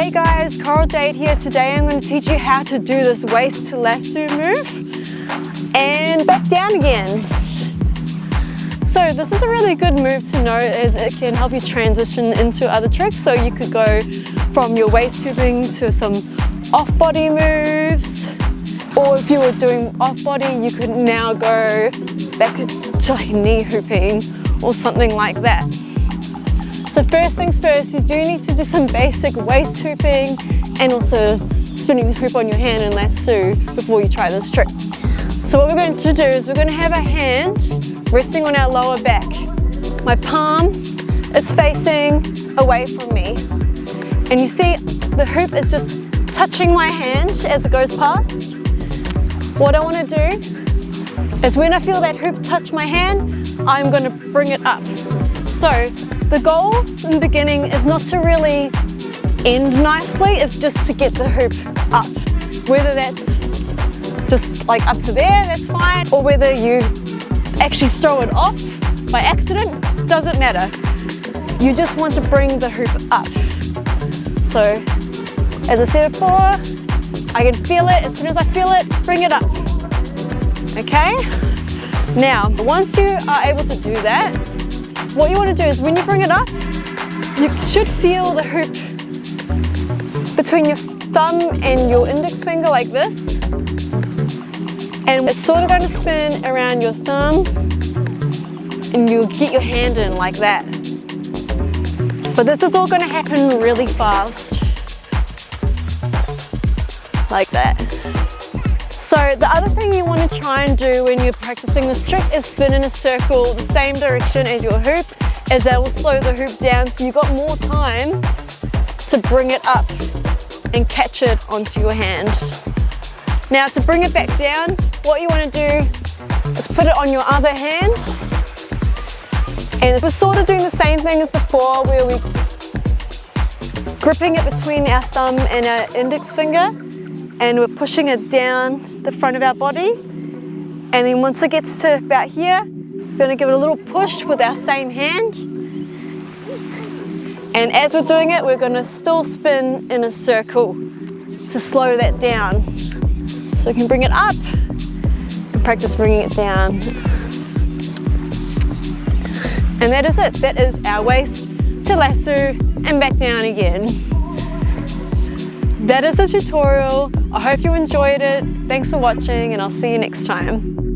Hey guys, Coral Jade here. Today I'm going to teach you how to do this waist to lasso move and back down again. So this is a really good move to know as it can help you transition into other tricks. So you could go from your waist tubing to some off-body moves, or if you were doing off-body you could now go back to like knee hooping or something like that. So first things first, you do need to do some basic waist hooping and also spinning the hoop on your hand and lasso before you try this trick. So what we're going to do is we're going to have our hand resting on our lower back. My palm is facing away from me. And you see the hoop is just touching my hand as it goes past. What I want to do is when I feel that hoop touch my hand, I'm going to bring it up. So the goal in the beginning is not to really end nicely, it's just to get the hoop up. Whether that's just like up to there, that's fine, or whether you actually throw it off by accident, doesn't matter. You just want to bring the hoop up. So, as I said before, I can feel it. As soon as I feel it, bring it up. Okay? Now, once you are able to do that, what you want to do is when you bring it up, you should feel the hoop between your thumb and your index finger like this. And it's sort of going to spin around your thumb and you'll get your hand in like that. But this is all going to happen really fast. Like that. So the other thing you want to try and do when you're practicing this trick is spin in a circle the same direction as your hoop, as that will slow the hoop down so you've got more time to bring it up and catch it onto your hand. Now to bring it back down, what you want to do is put it on your other hand, and we're sort of doing the same thing as before where we're gripping it between our thumb and our index finger, and we're pushing it down the front of our body. And then once it gets to about here, we're going to give it a little push with our same hand. And as we're doing it, we're going to still spin in a circle to slow that down. So we can bring it up and practice bringing it down. And that is it. That is our waist to lasso and back down again. That is the tutorial. I hope you enjoyed it. Thanks for watching and I'll see you next time.